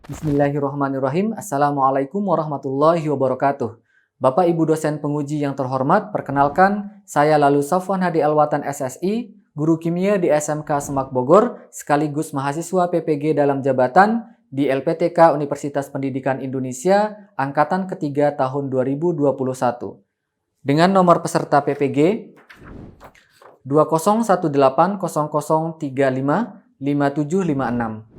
Bismillahirrahmanirrahim. Assalamualaikum warahmatullahi wabarakatuh. Bapak Ibu dosen penguji yang terhormat, perkenalkan saya Lalu Safwan Hadi Alwatan SSI, guru kimia di SMK Semak Bogor, sekaligus mahasiswa PPG dalam jabatan di LPTK Universitas Pendidikan Indonesia Angkatan ketiga tahun 2021. Dengan nomor peserta PPG 201800355756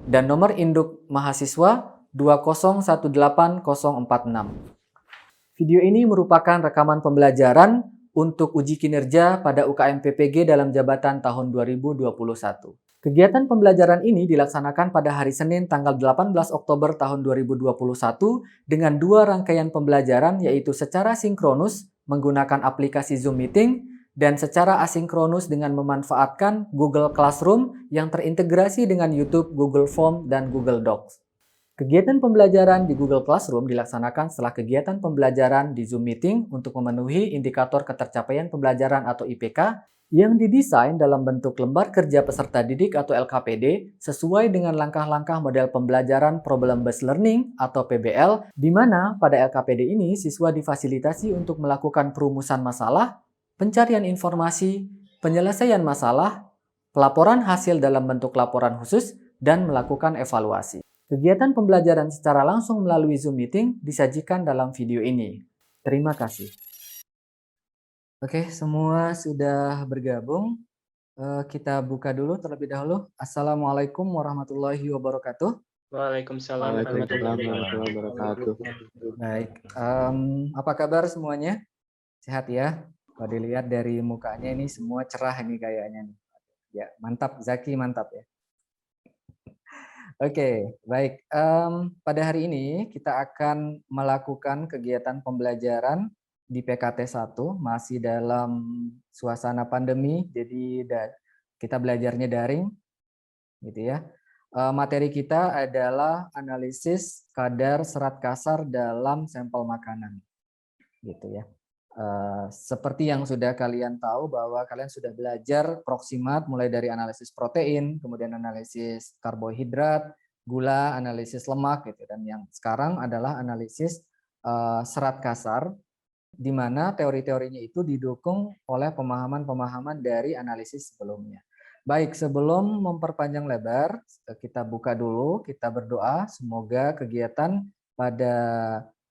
dan nomor induk mahasiswa 2018046. Video ini merupakan rekaman pembelajaran untuk uji kinerja pada UKM PPG dalam jabatan tahun 2021. Kegiatan pembelajaran ini dilaksanakan pada hari Senin tanggal 18 Oktober tahun 2021 dengan dua rangkaian pembelajaran, yaitu secara sinkronus menggunakan aplikasi Zoom Meeting dan secara asinkronus dengan memanfaatkan Google Classroom yang terintegrasi dengan YouTube, Google Form, dan Google Docs. Kegiatan pembelajaran di Google Classroom dilaksanakan setelah kegiatan pembelajaran di Zoom Meeting untuk memenuhi indikator ketercapaian pembelajaran atau IPK yang didesain dalam bentuk lembar kerja peserta didik atau LKPD sesuai dengan langkah-langkah model pembelajaran Problem Based Learning atau PBL, di mana pada LKPD ini siswa difasilitasi untuk melakukan perumusan masalah, pencarian informasi, penyelesaian masalah, pelaporan hasil dalam bentuk laporan khusus, dan melakukan evaluasi. Kegiatan pembelajaran secara langsung melalui Zoom Meeting disajikan dalam video ini. Terima kasih. Oke, semua sudah bergabung. Kita buka dulu terlebih dahulu. Assalamualaikum warahmatullahi wabarakatuh. Waalaikumsalam warahmatullahi wabarakatuh. Baik, apa kabar semuanya? Sehat ya? Kalau dilihat dari mukanya ini semua cerah ini kayaknya nih. Ya, mantap, Zaki mantap ya. Oke, baik. Pada hari ini kita akan melakukan kegiatan pembelajaran di PKT 1, masih dalam suasana pandemi, jadi kita belajarnya daring, gitu ya. Materi kita adalah analisis kadar serat kasar dalam sampel makanan, gitu ya. Seperti yang sudah kalian tahu bahwa kalian sudah belajar proximat mulai dari analisis protein, kemudian analisis karbohidrat, gula, analisis lemak, gitu. Dan yang sekarang adalah analisis serat kasar, di mana teori-teorinya itu didukung oleh pemahaman-pemahaman dari analisis sebelumnya. Baik, sebelum memperpanjang lebar, kita buka dulu, kita berdoa semoga kegiatan pada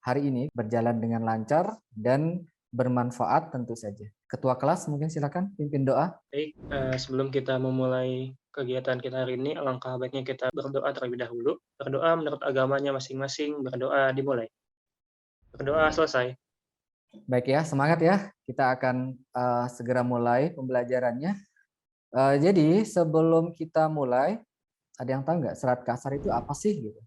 hari ini berjalan dengan lancar dan bermanfaat tentu saja. Ketua kelas mungkin silakan pimpin doa. Baik, sebelum kita memulai kegiatan kita hari ini, alangkah baiknya kita berdoa terlebih dahulu. Berdoa menurut agamanya masing-masing, berdoa dimulai. Berdoa selesai. Baik ya, semangat ya. Kita akan segera mulai pembelajarannya. Jadi sebelum kita mulai, ada yang tahu nggak serat kasar itu apa sih? Gitu.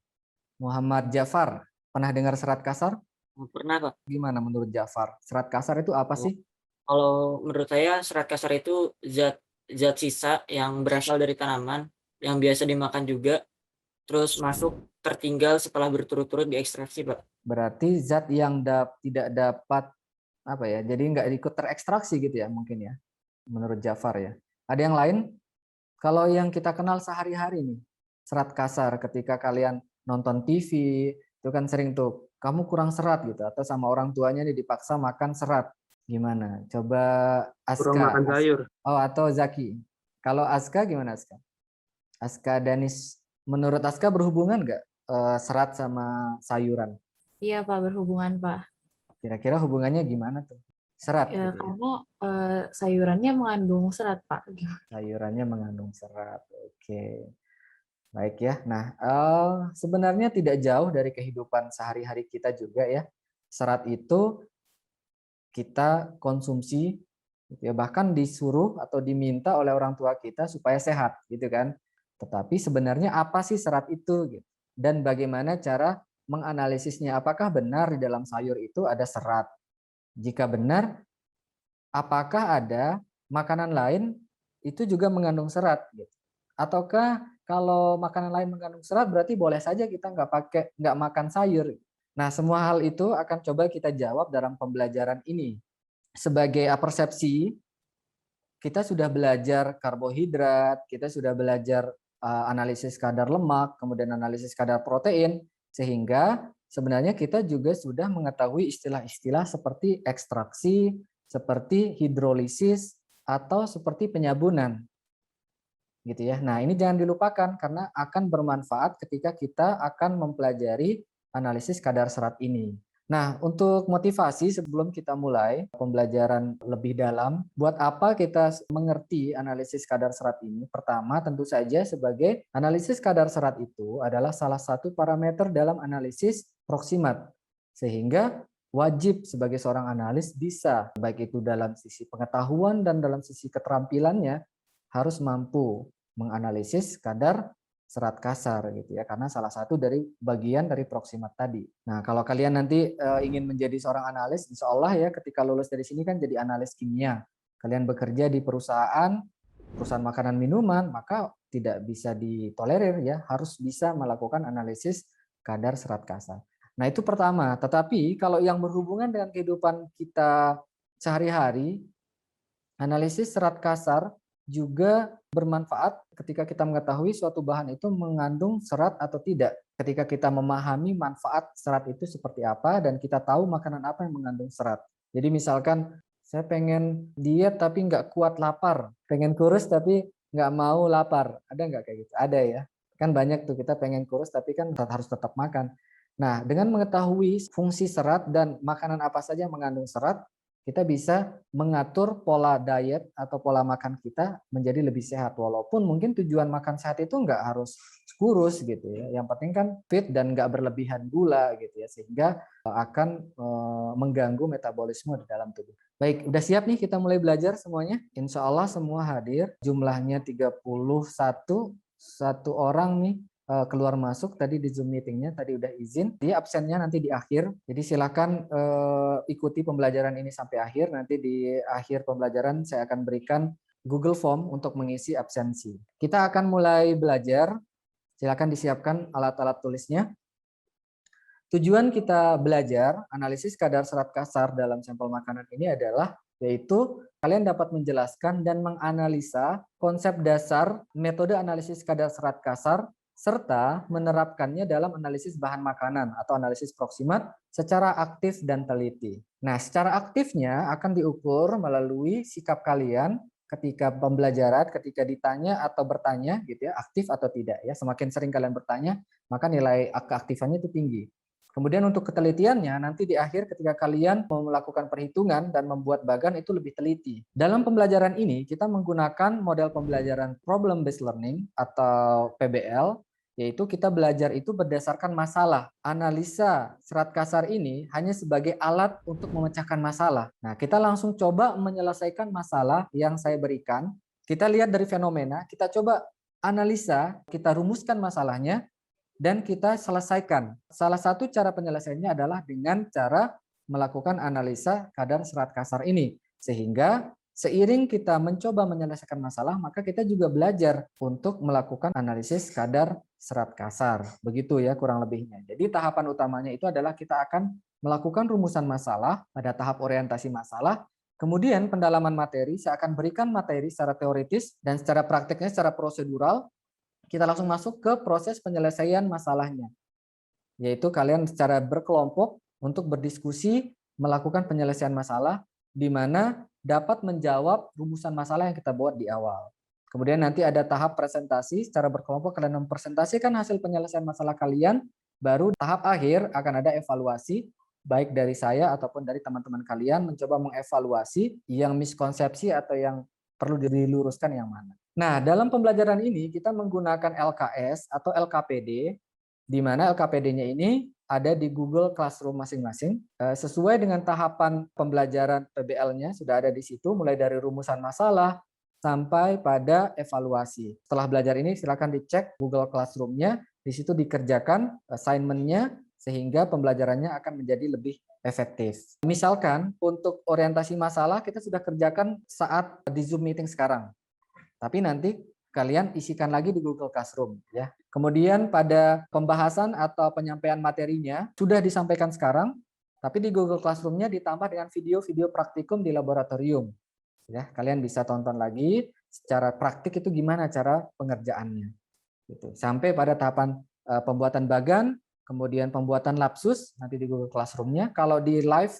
Muhammad Jafar, pernah dengar serat kasar? Pernah, Pak. Gimana menurut Jafar? Serat kasar itu apa sih? Kalau menurut saya serat kasar itu zat sisa yang berasal dari tanaman yang biasa dimakan juga, terus masuk tertinggal setelah berturut-turut diekstraksi, Pak. Berarti zat yang tidak dapat apa ya? Jadi nggak ikut terekstraksi gitu ya mungkin ya. Menurut Jafar ya. Ada yang lain? Kalau yang kita kenal sehari-hari nih, serat kasar ketika kalian nonton TV, itu kan sering tuh, kamu kurang serat gitu, atau sama orang tuanya nih dipaksa makan serat. Gimana? Coba Aska. Kurang makan sayur. Oh, atau Zaki. Kalau Aska gimana Aska? Aska Danis, menurut Aska berhubungan nggak serat sama sayuran? Iya Pak, berhubungan Pak. Kira-kira hubungannya gimana tuh? Serat Ya, gitu ya? karena sayurannya mengandung serat Pak. Sayurannya mengandung serat. Oke. Baik ya. Nah, sebenarnya tidak jauh dari kehidupan sehari-hari kita juga ya. Serat itu kita konsumsi, gitu ya. Bahkan disuruh atau diminta oleh orang tua kita supaya sehat, gitu kan. Tetapi sebenarnya apa sih serat itu? Gitu. Dan bagaimana cara menganalisisnya? Apakah benar di dalam sayur itu ada serat? Jika benar, apakah ada makanan lain itu juga mengandung serat? Gitu. Ataukah kalau makanan lain mengandung serat berarti boleh saja kita nggak makan sayur. Nah, semua hal itu akan coba kita jawab dalam pembelajaran ini. Sebagai persepsi, kita sudah belajar karbohidrat, kita sudah belajar analisis kadar lemak, kemudian analisis kadar protein. Sehingga sebenarnya kita juga sudah mengetahui istilah-istilah seperti ekstraksi, seperti hidrolisis, atau seperti penyabunan. Gitu ya. Nah, ini jangan dilupakan karena akan bermanfaat ketika kita akan mempelajari analisis kadar serat ini. Nah, untuk motivasi sebelum kita mulai pembelajaran lebih dalam, buat apa kita mengerti analisis kadar serat ini? Pertama, tentu saja sebagai analisis kadar serat itu adalah salah satu parameter dalam analisis proksimat. Sehingga wajib sebagai seorang analis bisa, baik itu dalam sisi pengetahuan dan dalam sisi keterampilannya, harus mampu menganalisis kadar serat kasar gitu ya, karena salah satu dari bagian dari proksimat tadi. Nah, kalau kalian nanti ingin menjadi seorang analis, insya Allah ya ketika lulus dari sini kan jadi analis kimia. Kalian bekerja di perusahaan makanan minuman, maka tidak bisa ditolerir ya, harus bisa melakukan analisis kadar serat kasar. Nah, itu pertama. Tetapi kalau yang berhubungan dengan kehidupan kita sehari-hari, analisis serat kasar juga bermanfaat ketika kita mengetahui suatu bahan itu mengandung serat atau tidak. Ketika kita memahami manfaat serat itu seperti apa dan kita tahu makanan apa yang mengandung serat. Jadi misalkan saya pengen diet tapi nggak kuat lapar, pengen kurus tapi nggak mau lapar. Ada nggak kayak gitu? Ada ya. Kan banyak tuh kita pengen kurus tapi kan harus tetap makan. Nah, dengan mengetahui fungsi serat dan makanan apa saja yang mengandung serat, kita bisa mengatur pola diet atau pola makan kita menjadi lebih sehat. Walaupun mungkin tujuan makan sehat itu nggak harus kurus gitu ya. Yang penting kan fit dan nggak berlebihan gula gitu ya. Sehingga akan mengganggu metabolisme di dalam tubuh. Baik, udah siap nih kita mulai belajar semuanya? Insya Allah semua hadir. Jumlahnya 31, satu orang nih keluar masuk tadi di Zoom meetingnya, tadi udah izin. Dia absennya nanti di akhir. Jadi silakan ikuti pembelajaran ini sampai akhir. Nanti di akhir pembelajaran saya akan berikan Google Form untuk mengisi absensi. Kita akan mulai belajar. Silakan disiapkan alat-alat tulisnya. Tujuan kita belajar analisis kadar serat kasar dalam sampel makanan ini adalah yaitu kalian dapat menjelaskan dan menganalisa konsep dasar metode analisis kadar serat kasar serta menerapkannya dalam analisis bahan makanan atau analisis proksimat secara aktif dan teliti. Nah, secara aktifnya akan diukur melalui sikap kalian ketika pembelajaran, ketika ditanya atau bertanya gitu ya, aktif atau tidak ya. Semakin sering kalian bertanya, maka nilai keaktifannya itu tinggi. Kemudian untuk ketelitiannya, nanti di akhir ketika kalian mau melakukan perhitungan dan membuat bagan itu lebih teliti. Dalam pembelajaran ini, kita menggunakan model pembelajaran problem based learning atau PBL, yaitu kita belajar itu berdasarkan masalah. Analisa serat kasar ini hanya sebagai alat untuk memecahkan masalah. Nah, kita langsung coba menyelesaikan masalah yang saya berikan. Kita lihat dari fenomena, kita coba analisa, kita rumuskan masalahnya, dan kita selesaikan. Salah satu cara penyelesaiannya adalah dengan cara melakukan analisa kadar serat kasar ini. Sehingga seiring kita mencoba menyelesaikan masalah, maka kita juga belajar untuk melakukan analisis kadar serat kasar. Begitu ya kurang lebihnya. Jadi tahapan utamanya itu adalah kita akan melakukan rumusan masalah pada tahap orientasi masalah. Kemudian pendalaman materi, saya akan berikan materi secara teoritis dan secara prakteknya secara prosedural. Kita langsung masuk ke proses penyelesaian masalahnya. Yaitu kalian secara berkelompok untuk berdiskusi melakukan penyelesaian masalah di mana dapat menjawab rumusan masalah yang kita buat di awal. Kemudian nanti ada tahap presentasi, secara berkelompok kalian mempresentasikan hasil penyelesaian masalah kalian, baru tahap akhir akan ada evaluasi, baik dari saya ataupun dari teman-teman kalian mencoba mengevaluasi yang miskonsepsi atau yang perlu diluruskan yang mana. Nah, dalam pembelajaran ini kita menggunakan LKS atau LKPD, di mana LKPD-nya ini ada di Google Classroom masing-masing. Sesuai dengan tahapan pembelajaran PBL-nya sudah ada di situ, mulai dari rumusan masalah sampai pada evaluasi. Setelah belajar ini silakan dicek Google Classroom-nya, di situ dikerjakan assignment-nya sehingga pembelajarannya akan menjadi lebih efektif. Misalkan untuk orientasi masalah kita sudah kerjakan saat di Zoom meeting sekarang. Tapi nanti kalian isikan lagi di Google Classroom ya. Kemudian pada pembahasan atau penyampaian materinya sudah disampaikan sekarang, tapi di Google Classroom-nya ditambah dengan video-video praktikum di laboratorium. Ya, kalian bisa tonton lagi secara praktik itu gimana cara pengerjaannya. Gitu. Sampai pada tahapan pembuatan bagan, kemudian pembuatan lapsus nanti di Google Classroom-nya. Kalau di live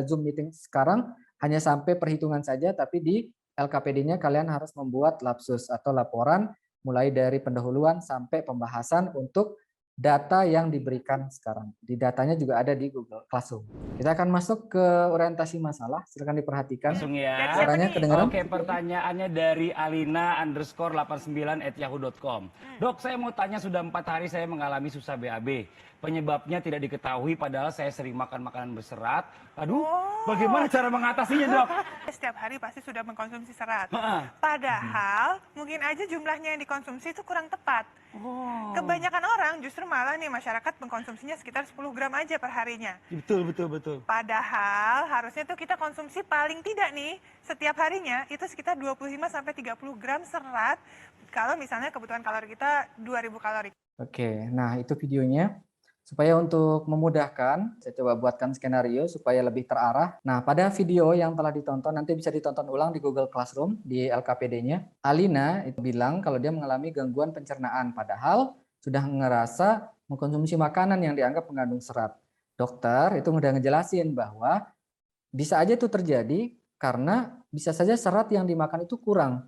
Zoom meeting sekarang hanya sampai perhitungan saja, tapi di LKPD-nya kalian harus membuat lapsus atau laporan mulai dari pendahuluan sampai pembahasan untuk data yang diberikan sekarang. Di datanya juga ada di Google Classroom. Kita akan masuk ke orientasi masalah. Silakan diperhatikan. Langsung ya. Suaranya kedengaran? Oke, pertanyaannya dari Alina_89@yahoo.com. Dok, saya mau tanya, sudah 4 hari saya mengalami susah BAB. Penyebabnya tidak diketahui, padahal saya sering makan makanan berserat. Aduh, bagaimana cara mengatasinya, Dok? Setiap hari pasti sudah mengkonsumsi serat. Heeh. Padahal mungkin aja jumlahnya yang dikonsumsi itu kurang tepat. Kebanyakan orang justru malah nih masyarakat mengkonsumsinya sekitar 10 gram aja per harinya. Betul. Padahal harusnya tuh kita konsumsi paling tidak nih setiap harinya itu sekitar 25-30 gram serat kalau misalnya kebutuhan kalori kita 2000 kalori. Oke, nah itu videonya. Supaya untuk memudahkan, saya coba buatkan skenario supaya lebih terarah. Nah, pada video yang telah ditonton, nanti bisa ditonton ulang di Google Classroom, di LKPD-nya. Alina itu bilang kalau dia mengalami gangguan pencernaan, padahal sudah ngerasa mengkonsumsi makanan yang dianggap mengandung serat. Dokter itu udah ngejelasin bahwa bisa aja itu terjadi karena bisa saja serat yang dimakan itu kurang.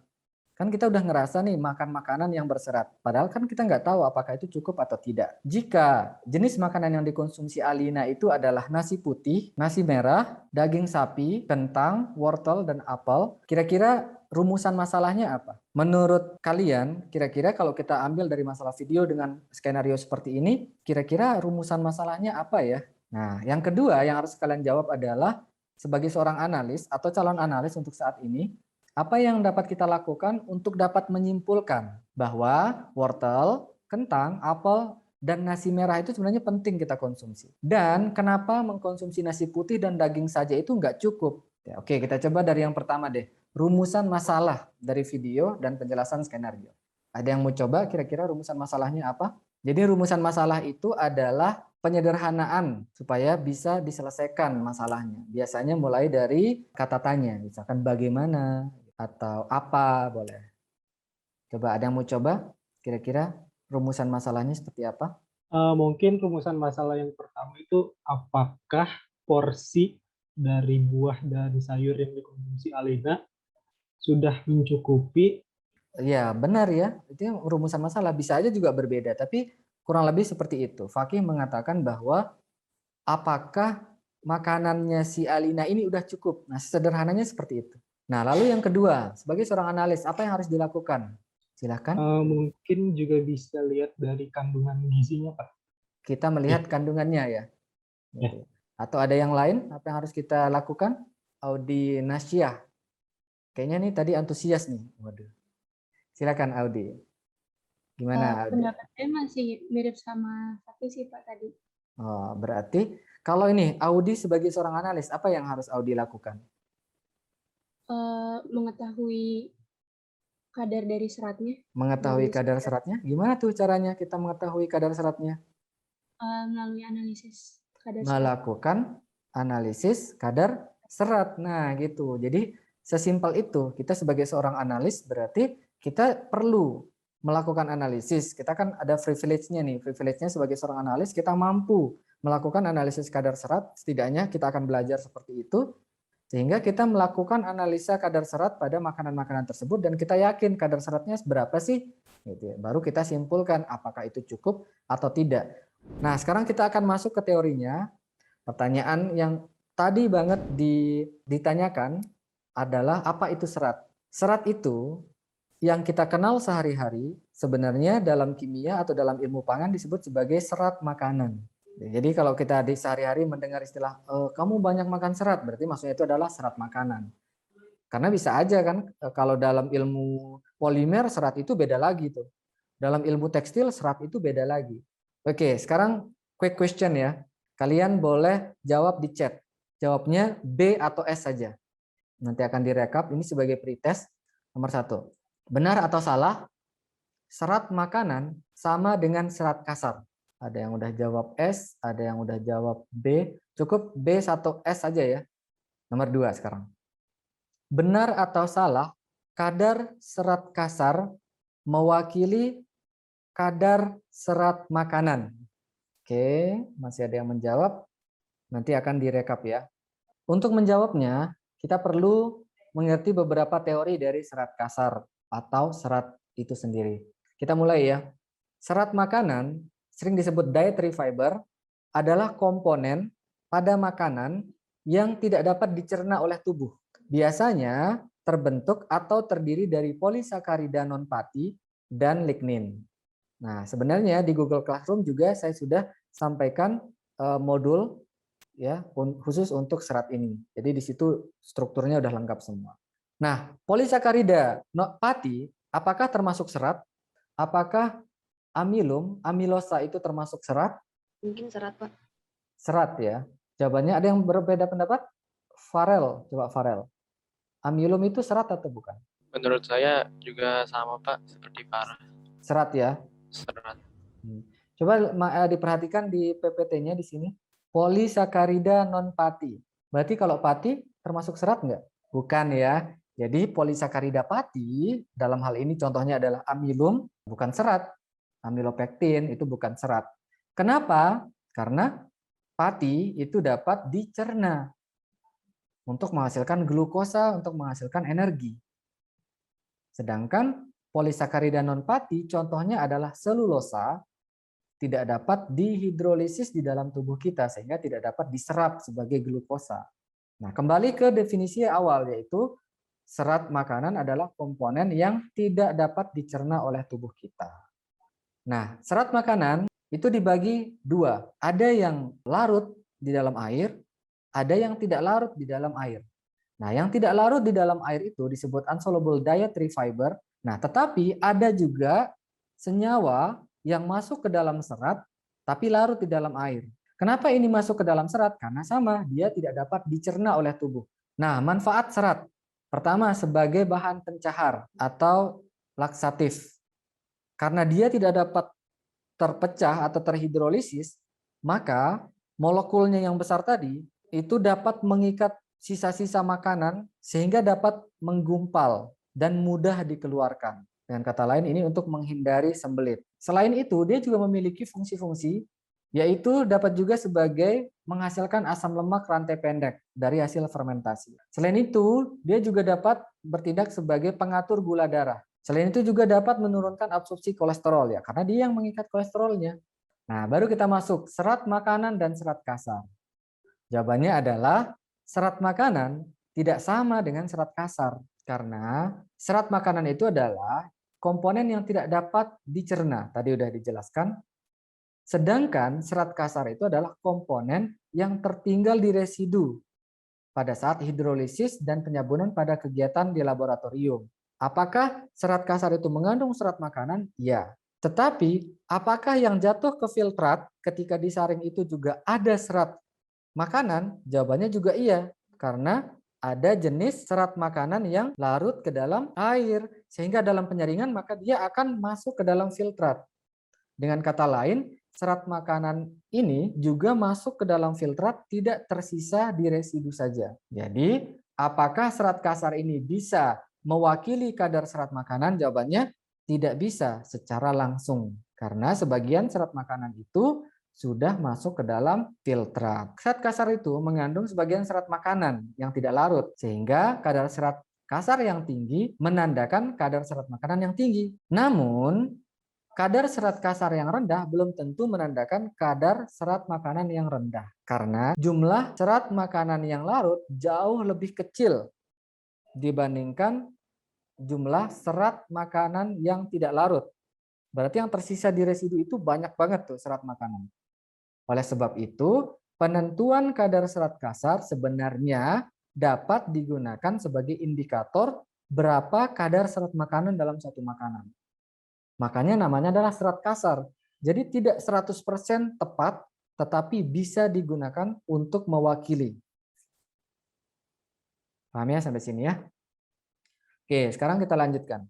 Kan kita udah ngerasa nih makan makanan yang berserat. Padahal kan kita nggak tahu apakah itu cukup atau tidak. Jika jenis makanan yang dikonsumsi Alina itu adalah nasi putih, nasi merah, daging sapi, kentang, wortel, dan apel, kira-kira rumusan masalahnya apa? Menurut kalian, kira-kira kalau kita ambil dari masalah video dengan skenario seperti ini, kira-kira rumusan masalahnya apa ya? Nah, yang kedua yang harus kalian jawab adalah sebagai seorang analis atau calon analis untuk saat ini, apa yang dapat kita lakukan untuk dapat menyimpulkan bahwa wortel, kentang, apel, dan nasi merah itu sebenarnya penting kita konsumsi. Dan kenapa mengkonsumsi nasi putih dan daging saja itu nggak cukup? Ya, oke, kita coba dari yang pertama deh. Rumusan masalah dari video dan penjelasan skenario. Ada yang mau coba kira-kira rumusan masalahnya apa? Jadi rumusan masalah itu adalah penyederhanaan supaya bisa diselesaikan masalahnya. Biasanya mulai dari kata tanya, misalkan bagaimana, atau apa, boleh. Coba ada yang mau coba? Kira-kira rumusan masalahnya seperti apa? Mungkin rumusan masalah yang pertama itu apakah porsi dari buah dan sayur yang dikonsumsi Alina sudah mencukupi? Ya, benar ya. Itu rumusan masalah. Bisa aja juga berbeda, tapi kurang lebih seperti itu. Fakih mengatakan bahwa apakah makanannya si Alina ini udah cukup? Nah, sederhananya seperti itu. Nah, lalu yang kedua, sebagai seorang analis, apa yang harus dilakukan? Silakan. Mungkin juga bisa lihat dari kandungan gizinya, Pak. Kita melihat kandungannya ya. Ya. Atau ada yang lain, apa yang harus kita lakukan? Audi Nasyah. Kayaknya nih tadi antusias nih. Waduh. Silakan Audi. Gimana Audi? Pendapat saya masih mirip sama Fakih sih Pak tadi. Oh, berarti kalau ini Audi sebagai seorang analis, apa yang harus Audi lakukan? Mengetahui kadar dari seratnya. Mengetahui kadar seratnya? Gimana tuh caranya kita mengetahui kadar seratnya? Melalui analisis kadar serat. Melakukan analisis kadar serat. Nah, gitu. Jadi sesimpel itu. Kita sebagai seorang analis berarti kita perlu melakukan analisis. Kita kan ada privilege-nya nih. Privilege-nya sebagai seorang analis kita mampu melakukan analisis kadar serat. Setidaknya kita akan belajar seperti itu. Sehingga kita melakukan analisa kadar serat pada makanan-makanan tersebut dan kita yakin kadar seratnya berapa sih? Gitu ya. Baru kita simpulkan apakah itu cukup atau tidak. Nah, sekarang kita akan masuk ke teorinya. Pertanyaan yang tadi banget ditanyakan adalah apa itu serat? Serat itu yang kita kenal sehari-hari sebenarnya dalam kimia atau dalam ilmu pangan disebut sebagai serat makanan. Jadi kalau kita di sehari-hari mendengar istilah kamu banyak makan serat, berarti maksudnya itu adalah serat makanan. Karena bisa aja kan kalau dalam ilmu polimer serat itu beda lagi tuh. Dalam ilmu tekstil serat itu beda lagi. Oke, sekarang quick question ya. Kalian boleh jawab di chat. Jawabnya B atau S saja. Nanti akan direkap. Ini sebagai pretest. Nomor 1. Benar atau salah? Serat makanan sama dengan serat kasar. Ada yang udah jawab S, ada yang udah jawab B. Cukup B atau S saja ya. Nomor 2 sekarang. Benar atau salah? Kadar serat kasar mewakili kadar serat makanan. Oke, masih ada yang menjawab. Nanti akan direkap ya. Untuk menjawabnya, kita perlu mengerti beberapa teori dari serat kasar atau serat itu sendiri. Kita mulai ya. Serat makanan, sering disebut dietary fiber, adalah komponen pada makanan yang tidak dapat dicerna oleh tubuh. Biasanya terbentuk atau terdiri dari polisakarida non-pati dan lignin. Nah, sebenarnya di Google Classroom juga saya sudah sampaikan modul ya khusus untuk serat ini. Jadi di situ strukturnya udah lengkap semua. Nah, polisakarida non-pati apakah termasuk serat? Apakah amilum, amilosa itu termasuk serat? Mungkin serat, Pak. Serat ya. Jawabannya ada yang berbeda pendapat? Farel, coba Farel. Amilum itu serat atau bukan? Menurut saya juga sama Pak, seperti Farah. Serat ya. Serat. Coba diperhatikan di PPT-nya di sini. Polisakarida non-pati. Berarti kalau pati termasuk serat nggak? Bukan ya. Jadi polisakarida pati dalam hal ini contohnya adalah amilum, bukan serat. Amilopektin itu bukan serat. Kenapa? Karena pati itu dapat dicerna untuk menghasilkan glukosa, untuk menghasilkan energi. Sedangkan polisakarida non-pati contohnya adalah selulosa, tidak dapat dihidrolisis di dalam tubuh kita sehingga tidak dapat diserap sebagai glukosa. Nah, kembali ke definisi awal yaitu serat makanan adalah komponen yang tidak dapat dicerna oleh tubuh kita. Nah, serat makanan itu dibagi dua. Ada yang larut di dalam air, ada yang tidak larut di dalam air. Nah, yang tidak larut di dalam air itu disebut insoluble dietary fiber. Nah, tetapi ada juga senyawa yang masuk ke dalam serat tapi larut di dalam air. Kenapa ini masuk ke dalam serat? Karena sama, dia tidak dapat dicerna oleh tubuh. Nah, manfaat serat. Pertama, sebagai bahan pencahar atau laksatif. Karena dia tidak dapat terpecah atau terhidrolisis, maka molekulnya yang besar tadi itu dapat mengikat sisa-sisa makanan sehingga dapat menggumpal dan mudah dikeluarkan. Dengan kata lain, ini untuk menghindari sembelit. Selain itu, dia juga memiliki fungsi-fungsi, yaitu dapat juga sebagai menghasilkan asam lemak rantai pendek dari hasil fermentasi. Selain itu, dia juga dapat bertindak sebagai pengatur gula darah. Selain itu juga dapat menurunkan absorpsi kolesterol ya, karena dia yang mengikat kolesterolnya. Nah, baru kita masuk serat makanan dan serat kasar. Jawabannya adalah serat makanan tidak sama dengan serat kasar. Karena serat makanan itu adalah komponen yang tidak dapat dicerna, tadi sudah dijelaskan. Sedangkan serat kasar itu adalah komponen yang tertinggal di residu pada saat hidrolisis dan penyabunan pada kegiatan di laboratorium. Apakah serat kasar itu mengandung serat makanan? Ya. Tetapi apakah yang jatuh ke filtrat ketika disaring itu juga ada serat makanan? Jawabannya juga iya. Karena ada jenis serat makanan yang larut ke dalam air. Sehingga dalam penyaringan maka dia akan masuk ke dalam filtrat. Dengan kata lain, serat makanan ini juga masuk ke dalam filtrat tidak tersisa di residu saja. Jadi, apakah serat kasar ini bisa mewakili kadar serat makanan? Jawabannya tidak bisa secara langsung. Karena sebagian serat makanan itu sudah masuk ke dalam filtrat. Serat kasar itu mengandung sebagian serat makanan yang tidak larut, sehingga kadar serat kasar yang tinggi menandakan kadar serat makanan yang tinggi. Namun, kadar serat kasar yang rendah belum tentu menandakan kadar serat makanan yang rendah. Karena jumlah serat makanan yang larut jauh lebih kecil dibandingkan jumlah serat makanan yang tidak larut. Berarti yang tersisa di residu itu banyak banget tuh serat makanan. Oleh sebab itu, penentuan kadar serat kasar sebenarnya dapat digunakan sebagai indikator berapa kadar serat makanan dalam satu makanan. Makanya namanya adalah serat kasar. Jadi tidak 100% tepat, tetapi bisa digunakan untuk mewakili. Paham ya sampai sini ya? Oke, sekarang kita lanjutkan.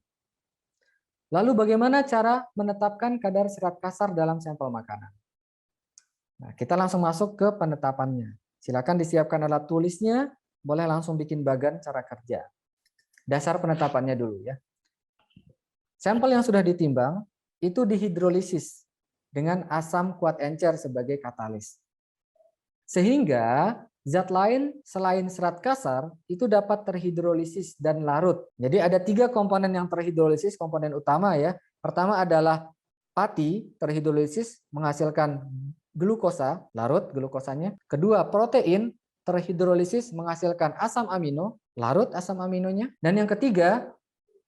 Lalu bagaimana cara menetapkan kadar serat kasar dalam sampel makanan? Nah, kita langsung masuk ke penetapannya. Silakan disiapkan alat tulisnya, boleh langsung bikin bagan cara kerja. Dasar penetapannya dulu ya. Sampel yang sudah ditimbang itu dihidrolisis dengan asam kuat encer sebagai katalis. Sehingga zat lain selain serat kasar itu dapat terhidrolisis dan larut. Jadi ada 3 komponen yang terhidrolisis, komponen utama ya. Pertama adalah pati terhidrolisis menghasilkan glukosa, larut glukosanya. Kedua, protein terhidrolisis menghasilkan asam amino, larut asam aminonya. Dan yang ketiga,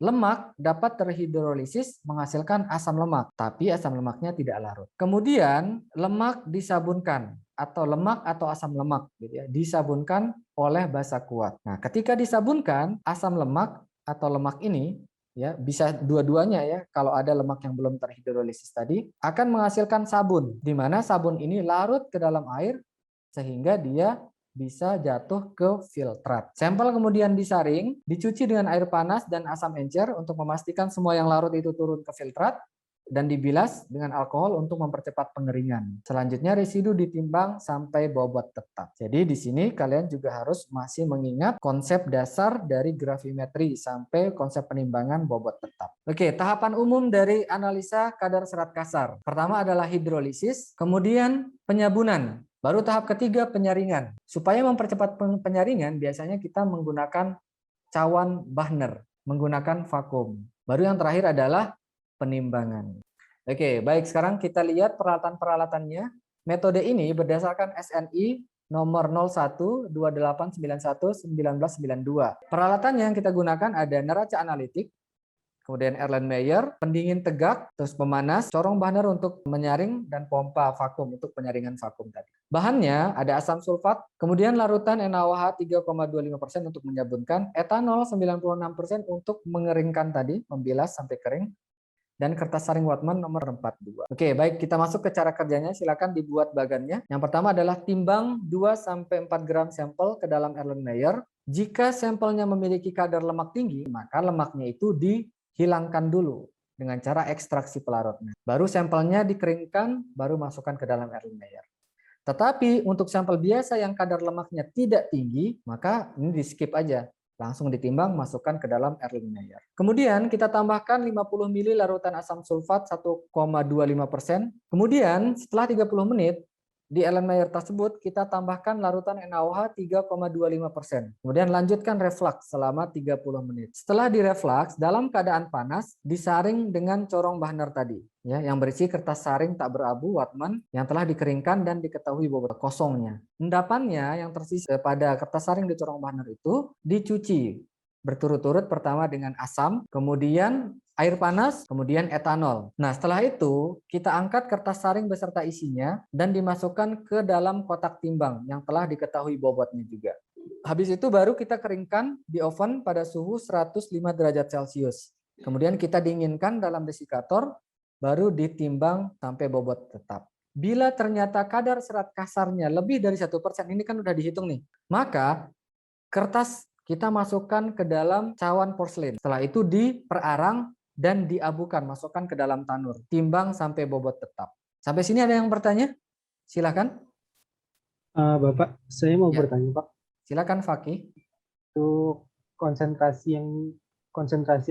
lemak dapat terhidrolisis menghasilkan asam lemak, tapi asam lemaknya tidak larut. Kemudian lemak disabunkan atau lemak atau asam lemak gitu ya, disabunkan oleh basa kuat. Nah, ketika disabunkan asam lemak atau lemak ini ya bisa dua-duanya ya, kalau ada lemak yang belum terhidrolisis tadi akan menghasilkan sabun, di mana sabun ini larut ke dalam air sehingga dia bisa jatuh ke filtrat. Sampel kemudian disaring, dicuci dengan air panas dan asam encer untuk memastikan semua yang larut itu turun ke filtrat dan dibilas dengan alkohol untuk mempercepat pengeringan. Selanjutnya residu ditimbang sampai bobot tetap. Jadi di sini kalian juga harus masih mengingat konsep dasar dari gravimetri sampai konsep penimbangan bobot tetap. Oke, tahapan umum dari analisa kadar serat kasar. Pertama adalah hidrolisis, kemudian penyabunan. Baru tahap ketiga penyaringan. Supaya mempercepat penyaringan, biasanya kita menggunakan cawan Bahner, menggunakan vakum. Baru yang terakhir adalah penimbangan. Oke, baik. Sekarang kita lihat peralatan-peralatannya. Metode ini berdasarkan SNI nomor 0128911992. Peralatan yang kita gunakan ada neraca analitik, kemudian Erlenmeyer, pendingin tegak, terus pemanas, corong Bahner untuk menyaring, dan pompa vakum untuk penyaringan vakum tadi. Bahannya ada asam sulfat, kemudian larutan NaOH 3,25% untuk menyabunkan, etanol 96% untuk mengeringkan tadi, membilas sampai kering, dan kertas saring Wattmann nomor 42. Oke, baik, kita masuk ke cara kerjanya. Silakan dibuat bagannya. Yang pertama adalah timbang 2-4 gram sampel ke dalam Erlenmeyer. Jika sampelnya memiliki kadar lemak tinggi, maka lemaknya itu hilangkan dulu dengan cara ekstraksi pelarutnya. Baru sampelnya dikeringkan, baru masukkan ke dalam Erlenmeyer. Tetapi untuk sampel biasa yang kadar lemaknya tidak tinggi, maka ini di skip aja. Langsung ditimbang, masukkan ke dalam Erlenmeyer. Kemudian kita tambahkan 50 ml larutan asam sulfat 1,25%. Kemudian setelah 30 menit, di Erlenmeyer tersebut kita tambahkan larutan NaOH 3,25%. Kemudian lanjutkan reflux selama 30 menit. Setelah direflux dalam keadaan panas disaring dengan corong Bahner tadi ya, yang berisi kertas saring tak berabu Wattmann yang telah dikeringkan dan diketahui bobot kosongnya. Endapannya yang tersisa pada kertas saring di corong Bahner itu dicuci berturut-turut, pertama dengan asam, kemudian air panas, kemudian etanol. Nah, setelah itu kita angkat kertas saring beserta isinya dan dimasukkan ke dalam kotak timbang yang telah diketahui bobotnya juga. Habis itu baru kita keringkan di oven pada suhu 105 derajat Celcius. Kemudian kita dinginkan dalam desikator, baru ditimbang sampai bobot tetap. Bila ternyata kadar serat kasarnya lebih dari 1%, ini kan udah dihitung nih, maka kertas kita masukkan ke dalam cawan porselen. Setelah itu diperarang dan diabukan, masukkan ke dalam tanur. Timbang sampai bobot tetap. Sampai sini ada yang bertanya? Silakan. Bapak, saya mau Ya. bertanya, Pak. Silakan Fakih. Untuk konsentrasi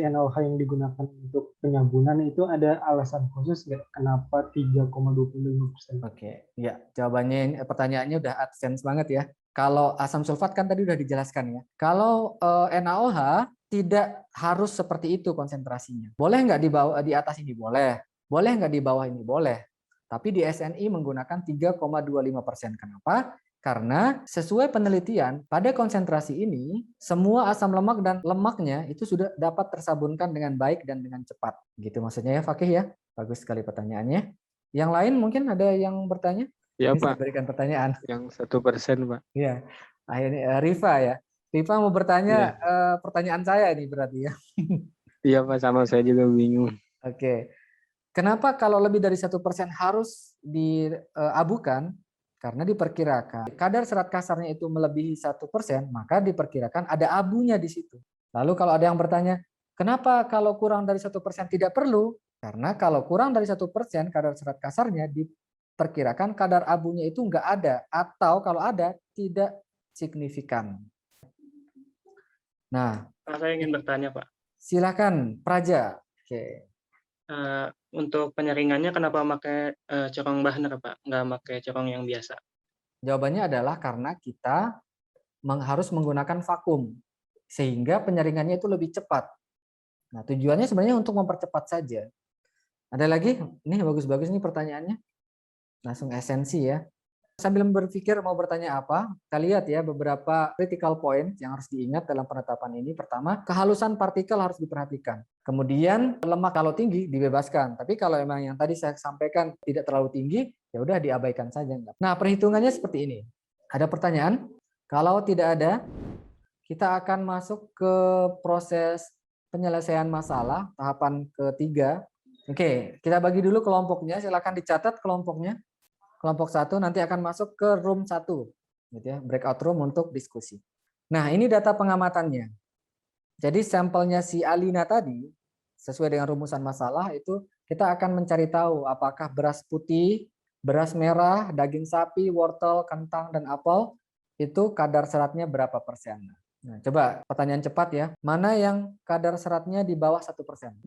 NaOH yang digunakan untuk penyabunan itu ada alasan khusus nggak? Kenapa 3,25%? Oke, ya jawabannya pertanyaannya udah advance banget ya. Kalau asam sulfat kan tadi udah dijelaskan ya. Kalau NaOH tidak harus seperti itu konsentrasinya. Boleh nggak di atas ini? Boleh. Boleh nggak di bawah ini? Boleh. Tapi di SNI menggunakan 3,25%. Kenapa? Karena sesuai penelitian, pada konsentrasi ini, semua asam lemak dan lemaknya itu sudah dapat tersabunkan dengan baik dan dengan cepat. Gitu maksudnya ya Fakih ya. Bagus sekali pertanyaannya. Yang lain mungkin ada yang bertanya? Ya, Ini saya Pak. berikan pertanyaan. Yang 1%, Pak. Iya. Akhirnya Rifa ya. Rifa mau bertanya pertanyaan saya ini berarti ya. Iya, Pak. Sama saya juga bingung. Oke. Kenapa kalau lebih dari 1% harus diabukan? Karena diperkirakan kadar serat kasarnya itu melebihi 1%, maka diperkirakan ada abunya di situ. Lalu kalau ada yang bertanya, kenapa kalau kurang dari 1% tidak perlu? Karena kalau kurang dari 1% kadar serat kasarnya diperkirakan kadar abunya itu nggak ada, atau kalau ada tidak signifikan. Nah, Saya ingin bertanya, Pak. silakan Praja. Oke. Untuk penyaringannya kenapa pakai corong Bahner, Pak? Nggak pakai corong yang biasa? Jawabannya adalah karena kita harus menggunakan vakum, sehingga penyaringannya itu lebih cepat. Nah, tujuannya sebenarnya untuk mempercepat saja. Ada lagi? Ini bagus-bagus nih pertanyaannya. Langsung esensi ya. Sambil berpikir mau bertanya apa, kita lihat ya beberapa critical point yang harus diingat dalam penetapan ini. Pertama, kehalusan partikel harus diperhatikan. Kemudian lemak kalau tinggi dibebaskan. Tapi kalau emang yang tadi saya sampaikan tidak terlalu tinggi, ya udah diabaikan saja. Nah, perhitungannya seperti ini. Ada pertanyaan? Kalau tidak ada, kita akan masuk ke proses penyelesaian masalah tahapan ketiga. Oke, kita bagi dulu kelompoknya. Silakan dicatat kelompoknya. Kelompok 1 nanti akan masuk ke room 1, gitu ya, breakout room untuk diskusi. Nah, ini data pengamatannya. Jadi sampelnya si Alina tadi, sesuai dengan rumusan masalah itu, kita akan mencari tahu apakah beras putih, beras merah, daging sapi, wortel, kentang, dan apel, itu kadar seratnya berapa persen. Nah, coba pertanyaan cepat ya. Mana yang kadar seratnya di bawah 1%?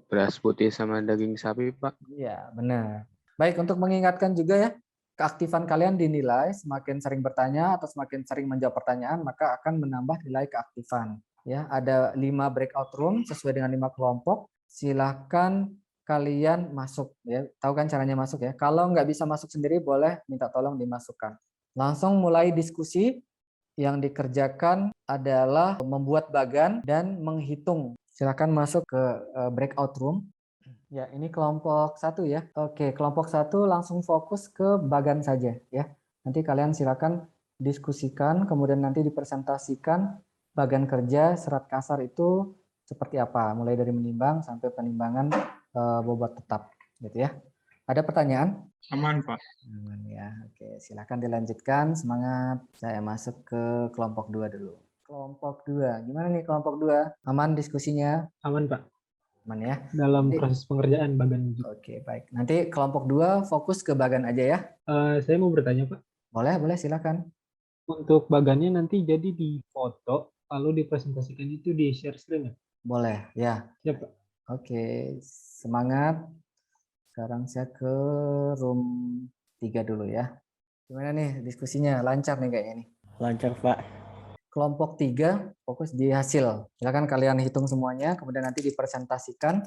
Beras putih sama daging sapi, Pak. Iya, benar. Baik, untuk mengingatkan juga ya, keaktifan kalian dinilai semakin sering bertanya atau semakin sering menjawab pertanyaan, maka akan menambah nilai keaktifan. Ya, ada 5 breakout room sesuai dengan 5 kelompok. Silahkan kalian masuk. Ya, tahu kan caranya masuk ya. Kalau nggak bisa masuk sendiri, boleh minta tolong dimasukkan. Langsung mulai diskusi. Yang dikerjakan adalah membuat bagan dan menghitung. Silahkan masuk ke breakout room. Ya, ini kelompok 1 ya. Oke, kelompok 1 langsung fokus ke bagan saja ya. Nanti kalian silakan diskusikan, kemudian nanti dipresentasikan bagan kerja serat kasar itu seperti apa, mulai dari menimbang sampai penimbangan bobot tetap, gitu ya. Ada pertanyaan? Aman, Pak. Aman ya. Oke, silakan dilanjutkan. Semangat. Saya masuk ke kelompok 2 dulu. Kelompok 2. Gimana nih kelompok 2? Aman diskusinya? Aman, Pak. Aman ya. Dalam proses pengerjaan bagan. Oke, baik. Nanti kelompok 2 fokus ke bagan aja ya. Saya mau bertanya, Pak. Boleh, silakan. Untuk bagannya nanti jadi di foto, lalu dipresentasikan itu di share screen ya? Boleh, ya. Ya, Pak. Oke, semangat. Sekarang saya ke room 3 dulu ya. Gimana nih diskusinya? Lancar nih kayaknya nih. Lancar, Pak. Kelompok 3 fokus di hasil. Silakan kalian hitung semuanya, kemudian nanti dipresentasikan.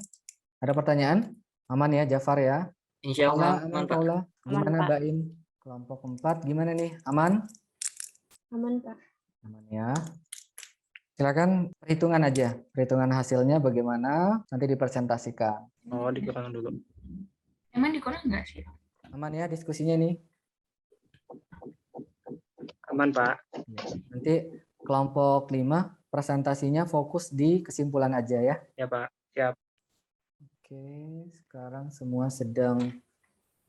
Ada pertanyaan? Aman ya, Jafar ya? Insya Allah Aman, Pak. Paula? Gimana, Aman, Pak. Baim? Kelompok 4 gimana nih? Aman? Aman, Pak. Aman ya. Silakan perhitungan aja. Perhitungan hasilnya bagaimana? Nanti dipresentasikan. Oh, dikurang dulu. Emang dikurang nggak sih? Aman ya diskusinya nih? Aman, Pak. Ya, nanti kelompok 5 presentasinya fokus di kesimpulan aja ya. Ya, Pak. Siap. Oke, sekarang semua sedang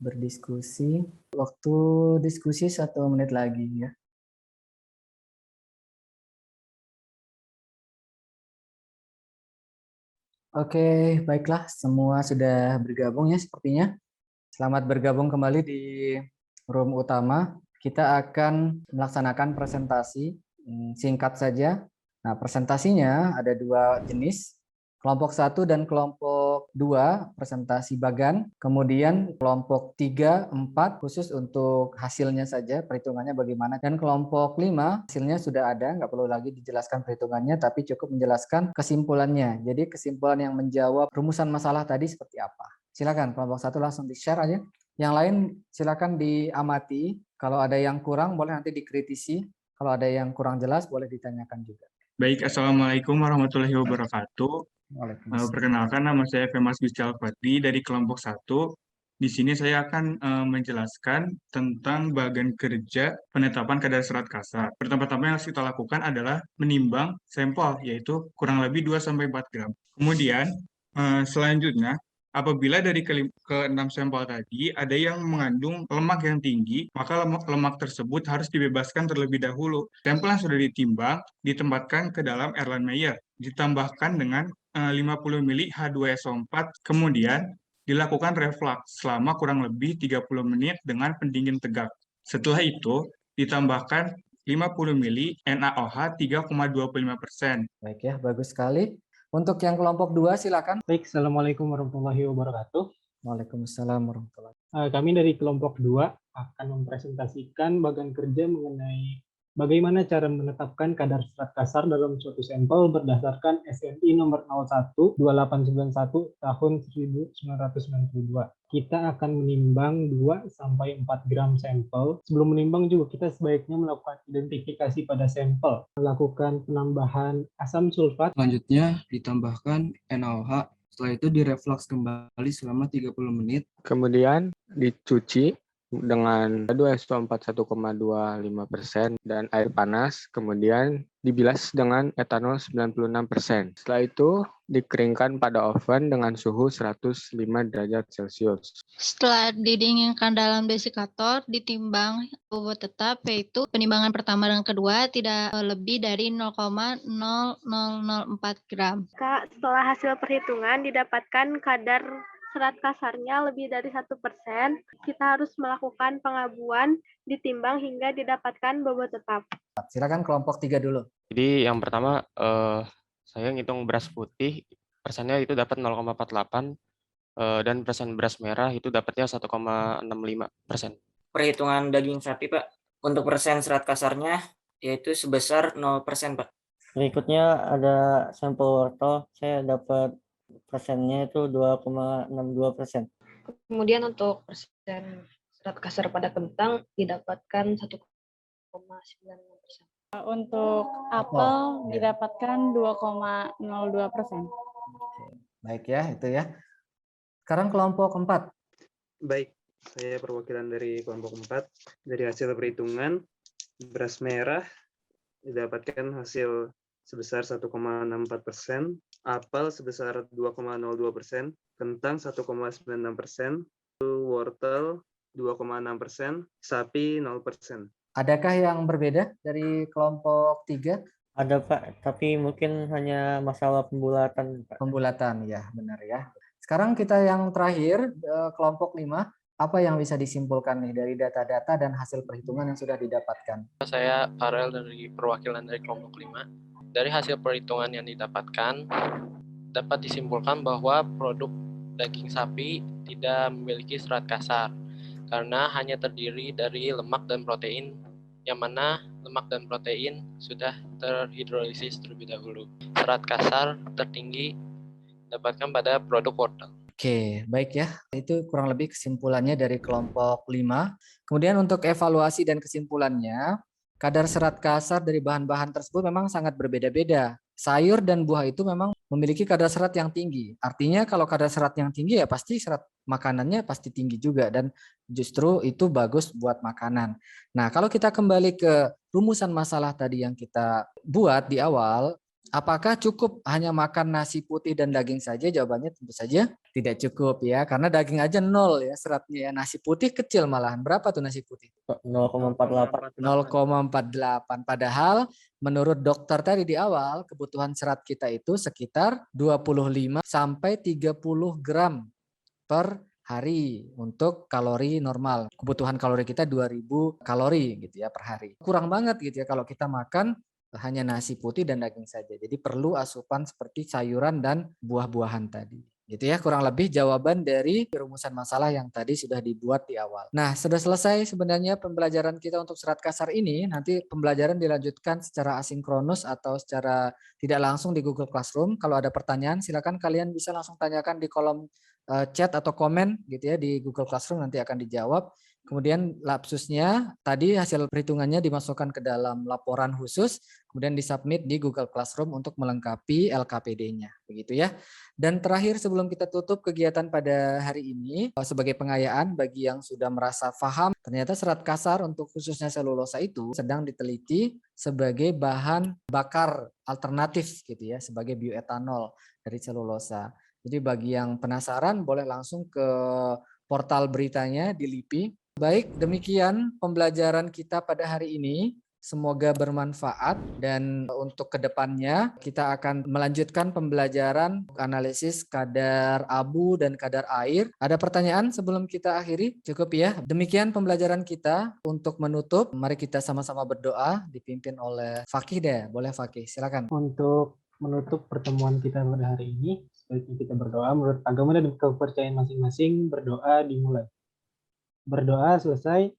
berdiskusi. Waktu diskusi 1 menit lagi ya. Oke, baiklah. Semua sudah bergabung ya sepertinya. Selamat bergabung kembali di room utama. Kita akan melaksanakan presentasi singkat saja. Nah, presentasinya ada 2 jenis. Kelompok 1 dan kelompok 2 presentasi bagan. Kemudian kelompok 3, 4 khusus untuk hasilnya saja, perhitungannya bagaimana. Dan kelompok 5 hasilnya sudah ada, nggak perlu lagi dijelaskan perhitungannya, tapi cukup menjelaskan kesimpulannya. Jadi kesimpulan yang menjawab rumusan masalah tadi seperti apa. Silakan kelompok 1 langsung di-share aja. Yang lain silakan diamati. Kalau ada yang kurang boleh nanti dikritisi. Kalau ada yang kurang jelas boleh ditanyakan juga. Baik, Assalamualaikum warahmatullahi wabarakatuh. Perkenalkan, nama saya Femas Giscal Fadli dari kelompok 1. Di sini saya akan menjelaskan tentang bagan kerja penetapan kadar serat kasar. Pertama-tama yang harus kita lakukan adalah menimbang sampel, yaitu kurang lebih 2-4 gram. Kemudian, selanjutnya, apabila dari ke-6 sampel tadi ada yang mengandung lemak yang tinggi, maka lemak tersebut harus dibebaskan terlebih dahulu. Sampel yang sudah ditimbang ditempatkan ke dalam Erlenmeyer, ditambahkan dengan 50 ml H2SO4, kemudian dilakukan reflux selama kurang lebih 30 menit dengan pendingin tegak. Setelah itu, ditambahkan 50 ml NaOH 3,25%. Baik ya, bagus sekali. Untuk yang kelompok 2 silakan. Baik, Assalamualaikum warahmatullahi wabarakatuh. Waalaikumsalam warahmatullahi Kami dari kelompok 2 akan mempresentasikan bagan kerja mengenai bagaimana cara menetapkan kadar serat kasar dalam suatu sampel berdasarkan SNI nomor 01-2891 tahun 1992. Kita akan menimbang 2 sampai 4 gram sampel. Sebelum menimbang juga kita sebaiknya melakukan identifikasi pada sampel, melakukan penambahan asam sulfat. Selanjutnya ditambahkan NaOH. Setelah itu direflux kembali selama 30 menit. Kemudian dicuci dengan H2SO4 1,25% dan air panas, kemudian dibilas dengan etanol 96%. Setelah itu dikeringkan pada oven dengan suhu 105 derajat Celcius. Setelah didinginkan dalam desikator, ditimbang bobot tetap, yaitu penimbangan pertama dan kedua tidak lebih dari 0,0004 gram. Kak, setelah hasil perhitungan didapatkan kadar serat kasarnya lebih dari 1%, kita harus melakukan pengabuan, ditimbang hingga didapatkan bobot tetap. Silakan kelompok 3 dulu. Jadi yang pertama saya ngitung beras putih, persennya itu dapat 0,48 dan persen beras merah itu dapatnya 1,65%. Perhitungan daging sapi, Pak. Untuk persen serat kasarnya yaitu sebesar 0%, Pak. Berikutnya ada sampel wortel, saya dapat persennya itu 2,62%. Kemudian untuk persen serat kasar pada kentang didapatkan 1,96%. Untuk apel didapatkan 2,02%. Baik ya, itu ya. Sekarang kelompok 4. Baik, saya perwakilan dari kelompok 4. Dari hasil perhitungan, beras merah didapatkan hasil sebesar 1,64%, apel sebesar 2,02%, kentang 1,96%, wortel 2,6%, sapi 0%. Adakah yang berbeda dari kelompok 3? Ada, Pak, tapi mungkin hanya masalah pembulatan, Pak. Pembulatan, ya benar ya. Sekarang kita yang terakhir, kelompok 5. Apa yang bisa disimpulkan nih dari data-data dan hasil perhitungan yang sudah didapatkan? Saya Farel dari perwakilan dari kelompok 5. Dari hasil perhitungan yang didapatkan, dapat disimpulkan bahwa produk daging sapi tidak memiliki serat kasar, karena hanya terdiri dari lemak dan protein, yang mana lemak dan protein sudah terhidrolisis terlebih dahulu. Serat kasar tertinggi didapatkan pada produk wortel. Oke, baik ya. Itu kurang lebih kesimpulannya dari kelompok 5. Kemudian untuk evaluasi dan kesimpulannya, kadar serat kasar dari bahan-bahan tersebut memang sangat berbeda-beda. Sayur dan buah itu memang memiliki kadar serat yang tinggi. Artinya kalau kadar serat yang tinggi ya pasti serat makanannya pasti tinggi juga dan justru itu bagus buat makanan. Nah, kalau kita kembali ke rumusan masalah tadi yang kita buat di awal, apakah cukup hanya makan nasi putih dan daging saja? Jawabannya tentu saja tidak cukup ya, karena daging aja 0 ya seratnya ya. Nasi putih kecil malahan. Berapa tuh nasi putih? 0,48. 0,48. Padahal menurut dokter tadi di awal, kebutuhan serat kita itu sekitar 25 sampai 30 gram per hari untuk kalori normal. Kebutuhan kalori kita 2000 kalori gitu ya per hari. Kurang banget gitu ya kalau kita makan hanya nasi putih dan daging saja. Jadi perlu asupan seperti sayuran dan buah-buahan tadi. Gitu ya, kurang lebih jawaban dari rumusan masalah yang tadi sudah dibuat di awal. Nah, sudah selesai sebenarnya pembelajaran kita untuk serat kasar ini. Nanti pembelajaran dilanjutkan secara asinkronus atau secara tidak langsung di Google Classroom. Kalau ada pertanyaan, silakan kalian bisa langsung tanyakan di kolom chat atau komen gitu ya di Google Classroom, nanti akan dijawab. Kemudian lapsusnya tadi hasil perhitungannya dimasukkan ke dalam laporan khusus, kemudian disubmit di Google Classroom untuk melengkapi LKPD-nya, begitu ya. Dan terakhir sebelum kita tutup kegiatan pada hari ini, sebagai pengayaan bagi yang sudah merasa paham, ternyata serat kasar untuk khususnya selulosa itu sedang diteliti sebagai bahan bakar alternatif gitu ya, sebagai bioetanol dari selulosa. Jadi bagi yang penasaran boleh langsung ke portal beritanya di LIPI. Baik, demikian pembelajaran kita pada hari ini. Semoga bermanfaat dan untuk kedepannya kita akan melanjutkan pembelajaran analisis kadar abu dan kadar air. Ada pertanyaan sebelum kita akhiri? Cukup ya. Demikian pembelajaran kita. Untuk menutup, mari kita sama-sama berdoa dipimpin oleh Fakih deh. Boleh Fakih, silakan. Untuk menutup pertemuan kita pada hari ini, Selanjutnya kita berdoa menurut agama dan kepercayaan masing-masing. Berdoa dimulai. Berdoa selesai.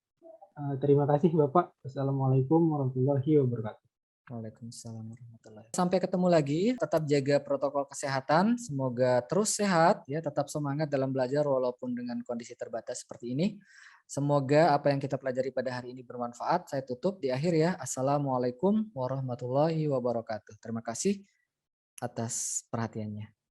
Terima kasih Bapak. Assalamualaikum warahmatullahi wabarakatuh. Waalaikumsalam warahmatullahi wabarakatuh. Sampai ketemu lagi, tetap jaga protokol kesehatan, semoga terus sehat ya, tetap semangat dalam belajar walaupun dengan kondisi terbatas seperti ini. Semoga apa yang kita pelajari pada hari ini bermanfaat. Saya tutup di akhir ya. Assalamualaikum warahmatullahi wabarakatuh. Terima kasih atas perhatiannya.